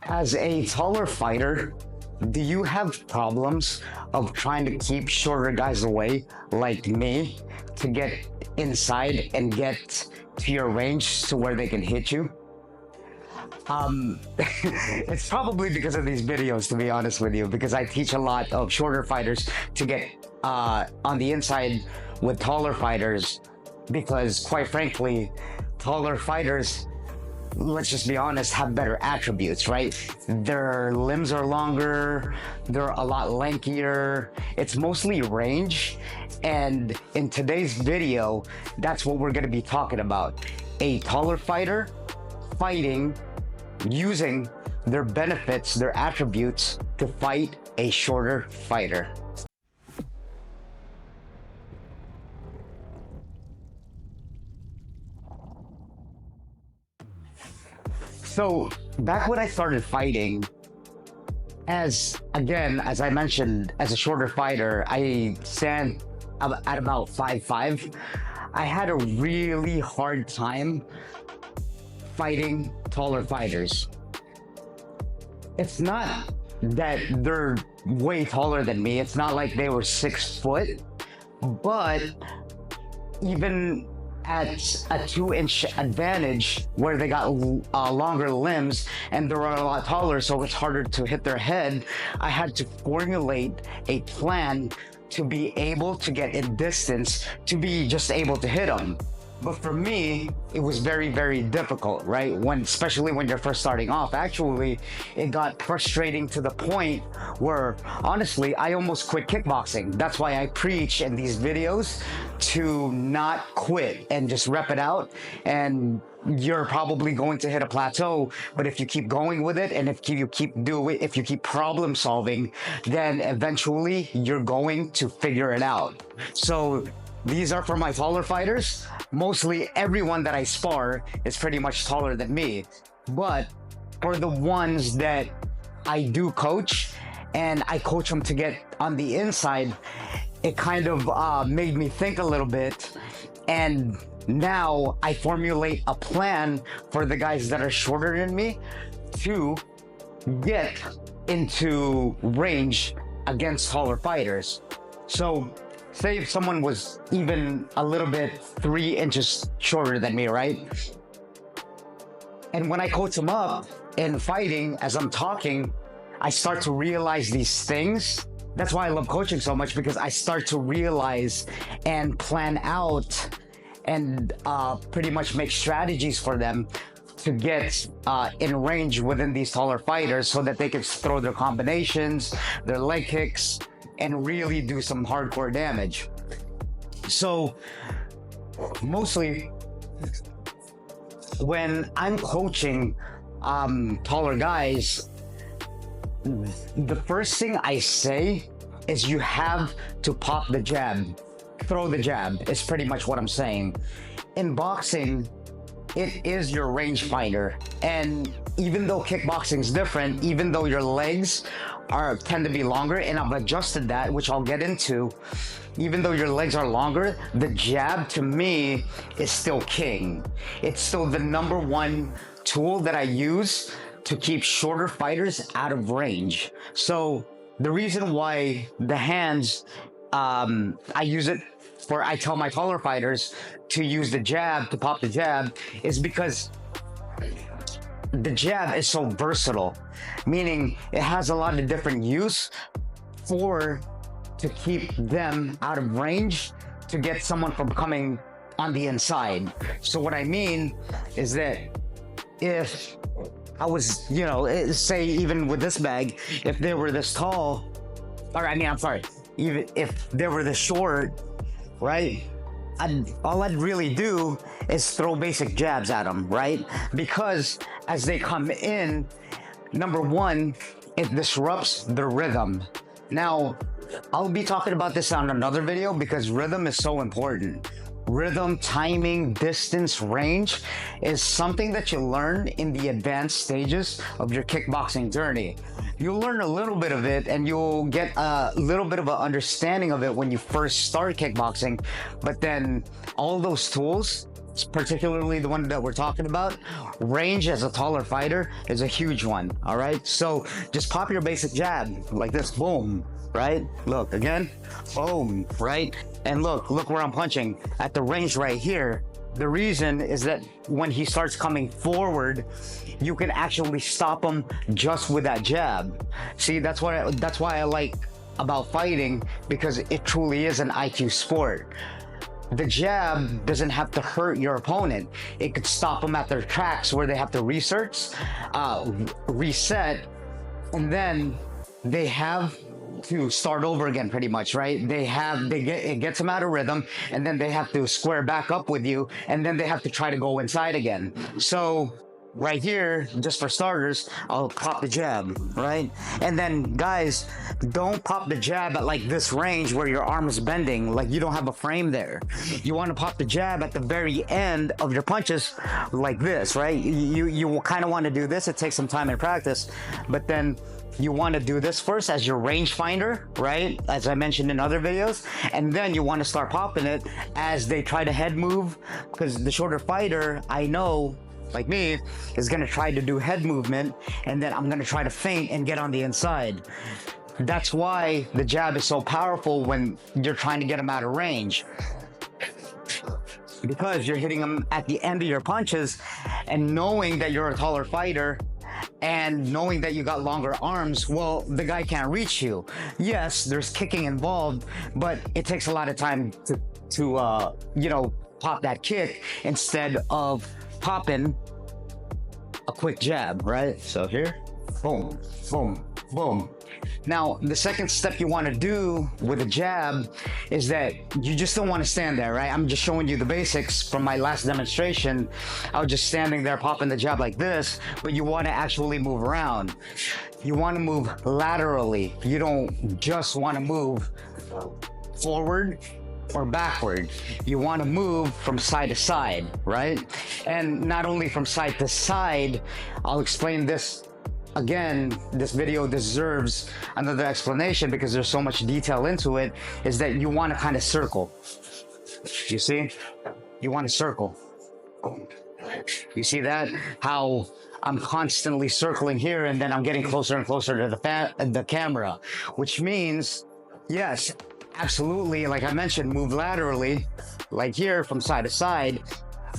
As a taller fighter, do you have problems of trying to keep shorter guys away like me to get inside and get to your range to where they can hit you? It's probably because of these videos, to be honest with you, because I teach a lot of shorter fighters to get on the inside with taller fighters, because quite frankly, taller fighters, let's just be honest, have better attributes, right? Their limbs are longer, they're a lot lankier. It's mostly range. And in today's video, that's what we're gonna be talking about. A taller fighter fighting using their benefits, their attributes to fight a shorter fighter. So back when I started fighting, as I mentioned, as a shorter fighter, I stand at about 5'5". I had a really hard time fighting taller fighters. It's not that they're way taller than me. It's not like they were 6 foot, but even at a 2-inch advantage where they got longer limbs and they're a lot taller, so it's harder to hit their head, I had to formulate a plan to be able to get in distance, to be just able to hit them. But for me, it was very, very difficult, right? Especially when you're first starting off. Actually, it got frustrating to the point where, honestly, I almost quit kickboxing. That's why I preach in these videos to not quit and just rep it out. And you're probably going to hit a plateau, but if you keep going with it, and if you keep problem solving, then eventually you're going to figure it out. So these are for my taller fighters. Mostly everyone that I spar is pretty much taller than me. But for the ones that I do coach, and I coach them to get on the inside, it kind of made me think a little bit. And now I formulate a plan for the guys that are shorter than me to get into range against taller fighters. So say if someone was even a little bit 3 inches shorter than me, right? And when I coach them up in fighting, as I'm talking, I start to realize these things. That's why I love coaching so much, because I start to realize and plan out and pretty much make strategies for them to get in range within these taller fighters so that they can throw their combinations, their leg kicks, and really do some hardcore damage. So mostly when I'm coaching taller guys, the first thing I say is you have to pop the jab, throw the jab, is pretty much what I'm saying. In boxing, it is your range fighter. And even though kickboxing is different, even though your legs tend to be longer, and I've adjusted that, which I'll get into, even though your legs are longer, the jab to me is still king. It's still the #1 tool that I use to keep shorter fighters out of range. So the reason why the hands, I tell my taller fighters to use the jab, to pop the jab, is because the jab is so versatile, meaning it has a lot of different use to keep them out of range, to get someone from coming on the inside. So what I mean is that if I was, say even with this bag, if they were this tall, even if they were this short, right? All I'd really do is throw basic jabs at them, right? Because as they come in, #1, it disrupts the rhythm. Now, I'll be talking about this on another video because rhythm is so important. Rhythm, timing, distance, range is something that you learn in the advanced stages of your kickboxing journey. You'll learn a little bit of it and you'll get a little bit of an understanding of it when you first start kickboxing, but then all those tools particularly the one that we're talking about, range as a taller fighter is a huge one. All right, so just pop your basic jab like this, boom, right? Look again, boom, right? And look where I'm punching at the range right here. The reason is that when he starts coming forward, you can actually stop him just with that jab. See, that's why I like about fighting, because it truly is an IQ sport. The jab doesn't have to hurt your opponent. It could stop them at their tracks where they have to reset, and then they have to start over again, pretty much, right? It gets them out of rhythm, and then they have to square back up with you, and then they have to try to go inside again. So right here, just for starters, I'll pop the jab, right? And then guys, don't pop the jab at like this range where your arm is bending, like you don't have a frame there. You want to pop the jab at the very end of your punches like this, right? You kind of want to do this. It takes some time and practice, but then you want to do this first as your range finder, right? As I mentioned in other videos. And then you want to start popping it as they try to head move, because the shorter fighter, I know, like me, is going to try to do head movement, and then I'm going to try to feint and get on the inside. That's why the jab is so powerful when you're trying to get them out of range, because you're hitting them at the end of your punches, and knowing that you're a taller fighter and knowing that you got longer arms, well, the guy can't reach you. Yes, there's kicking involved, but it takes a lot of time to pop that kick instead of popping a quick jab, right? So here, boom, boom, boom. Now, the second step you want to do with a jab is that you just don't want to stand there, right? I'm just showing you the basics from my last demonstration. I was just standing there popping the jab like this, but you want to actually move around. You want to move laterally. You don't just want to move forward or backward. You want to move from side to side, right? And not only from side to side, I'll explain this again. This video deserves another explanation because there's so much detail into it, is that you want to kind of circle. You see? You want to circle. You see that? How I'm constantly circling here, and then I'm getting closer and closer to the camera, which means, yes, absolutely, like I mentioned, move laterally, like here, from side to side,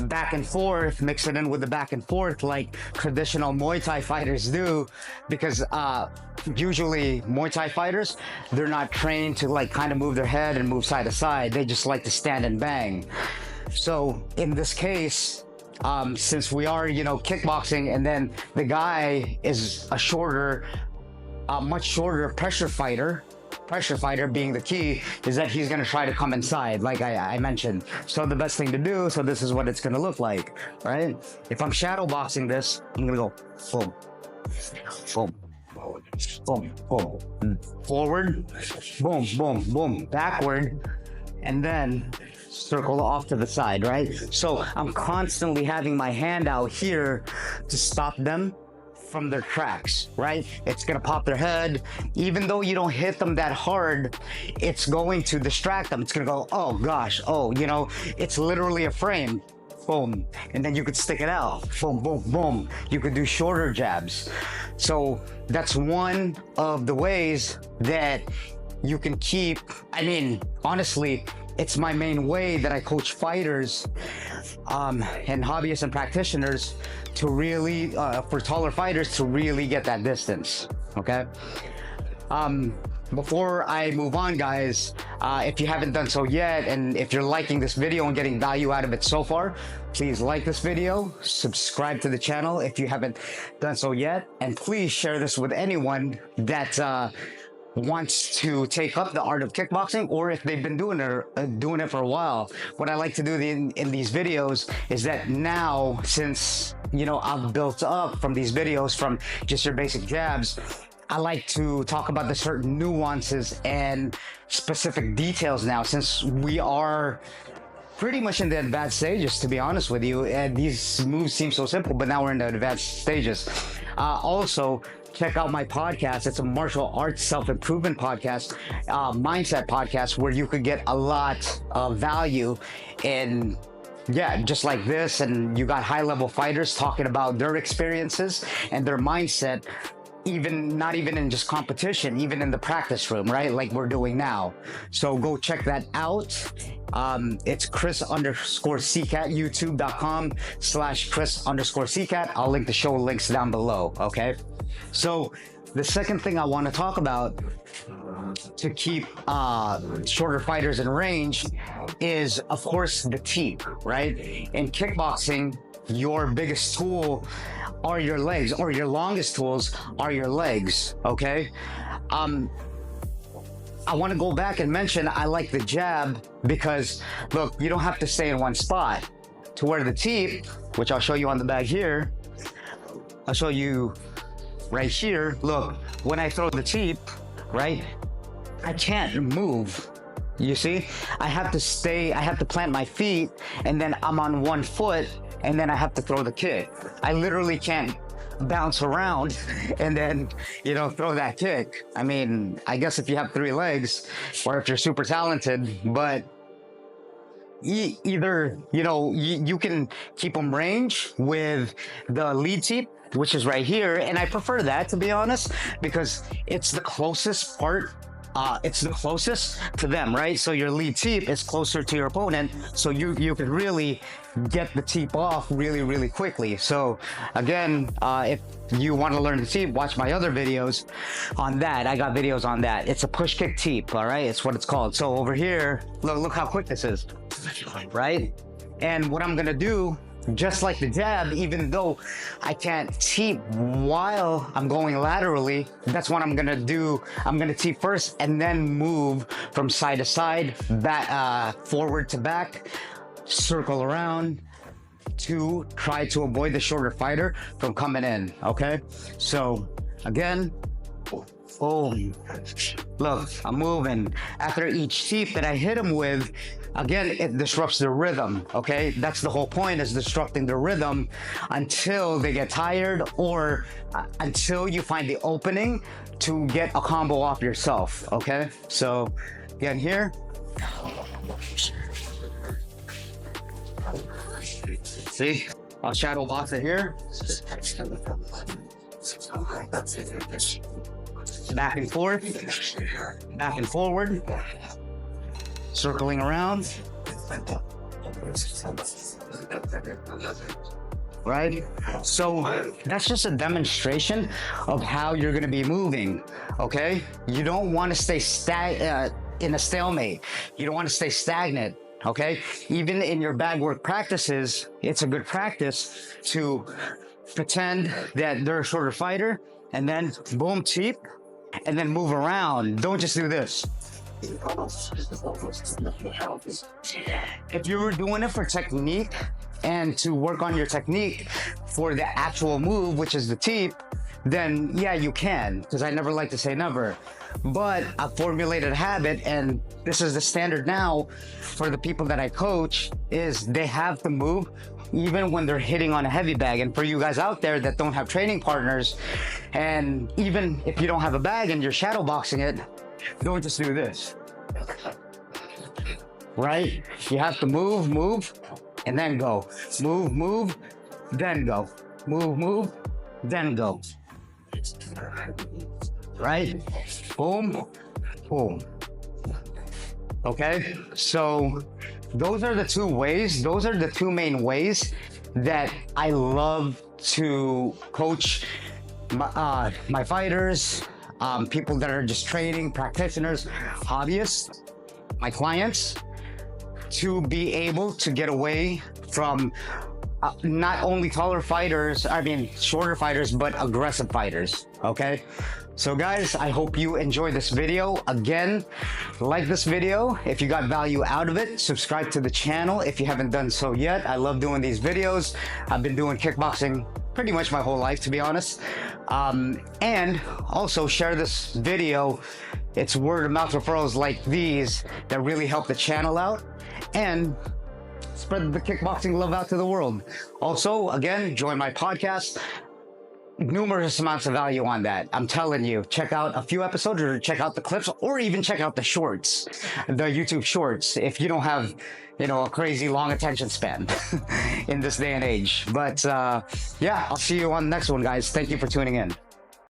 back and forth, mix it in with the back and forth like traditional Muay Thai fighters do, because usually Muay Thai fighters, they're not trained to like kind of move their head and move side to side. They just like to stand and bang. So in this case, since we are, kickboxing, and then the guy is a shorter, much shorter pressure fighter being the key, is that he's going to try to come inside, like I mentioned. So the best thing to do, so this is what it's going to look like, right? If I'm shadow boxing this, I'm going to go boom, boom, boom, boom, forward, boom, boom, boom, backward, and then circle off to the side, right? So I'm constantly having my hand out here to stop them from their tracks, right? It's gonna pop their head. Even though you don't hit them that hard, it's going to distract them. It's gonna go, oh gosh, oh, it's literally a frame. Boom. And then you could stick it out. Boom, boom, boom. You could do shorter jabs. So that's one of the ways that you can keep, honestly, it's my main way that I coach fighters and hobbyists and practitioners to really, for taller fighters, to really get that distance, okay? Before I move on, guys, if you haven't done so yet, and if you're liking this video and getting value out of it so far, please like this video, subscribe to the channel if you haven't done so yet, and please share this with anyone that wants to take up the art of kickboxing, or if they've been doing it for a while. What I like to do in these videos is that now, since I've built up from these videos from just your basic jabs, I like to talk about the certain nuances and specific details now, since we are pretty much in the advanced stages, to be honest with you. And these moves seem so simple, but now we're in the advanced stages. Also, check out my podcast. It's a martial arts self-improvement podcast, mindset podcast, where you could get a lot of value in yeah, just like this, and you got high-level fighters talking about their experiences and their mindset, even not even in just competition, even in the practice room, right? Like we're doing now. So go check that out. It's Chris_Sicat, youtube.com/Chris_Sicat. I'll link the show links down below. Okay. So the second thing I want to talk about to keep shorter fighters in range is, of course, the teep, right? In kickboxing, your biggest tool are your legs, or your longest tools are your legs, okay? I want to go back and mention I like the jab because, look, you don't have to stay in one spot. To wear the teep, which I'll show you on the bag here, I'll show you right here. Look, when I throw the teep, right, I can't move. You see, I have to stay, I have to plant my feet, and then I'm on one foot, and then I have to throw the kick. I literally can't bounce around and then, you know, throw that kick. I mean, I guess if you have 3 legs, or if you're super talented, but either, you know, you can keep them range with the lead teep, which is right here, and I prefer that, to be honest, because it's the closest part. It's the closest to them, right? So your lead teep is closer to your opponent, so you can really get the teep off really quickly. So again, if you want to learn the teep, watch my other videos on that. I got videos on that. It's a push kick teep, all right? It's what it's called. So over here, look how quick this is, right? And what I'm gonna do, just like the jab, even though I can't teep while I'm going laterally, that's what I'm gonna do. I'm gonna teep first and then move from side to side, back, forward to back, circle around to try to avoid the shorter fighter from coming in, okay? So again, boom, look, I'm moving. After each teep that I hit him with, again, it disrupts the rhythm, okay? That's the whole point, is disrupting the rhythm until they get tired, or until you find the opening to get a combo off yourself, okay? So again, here. See, I'll shadow box it here. Back and forth, back and forward, circling around, right? So that's just a demonstration of how you're going to be moving, okay? You don't want to stay in a stalemate. You don't want to stay stagnant, okay? Even in your bag work practices, it's a good practice to pretend that they're a shorter fighter, and then boom, teep, and then move around. Don't just do this. If you were doing it for technique and to work on your technique for the actual move, which is the teep, then yeah, you can, because I never like to say never. But I formulated a habit, and this is the standard now for the people that I coach, is they have to move even when they're hitting on a heavy bag. And for you guys out there that don't have training partners, and even if you don't have a bag and you're shadow boxing it, don't just do this, right? You have to move, and then go. Move, then go. Move, then go. Right? Boom, boom. Okay? So those are the 2 ways. Those are the 2 main ways that I love to coach my fighters, people that are just training, practitioners, hobbyists, my clients, to be able to get away from not only shorter fighters, but aggressive fighters, okay? So guys, I hope you enjoyed this video. Again, like this video if you got value out of it. Subscribe to the channel if you haven't done so yet. I love doing these videos. I've been doing kickboxing pretty much my whole life, to be honest. And also share this video. It's word of mouth referrals like these that really help the channel out and spread the kickboxing love out to the world. Also, again, join my podcast. numerous amounts of value on that. I'm telling you, check out a few episodes or check out the clips or even check out the shorts, the YouTube shorts, if you don't have, you know, a crazy long attention span in this day and age. But yeah, I'll see you on the next one, guys. Thank you for tuning in.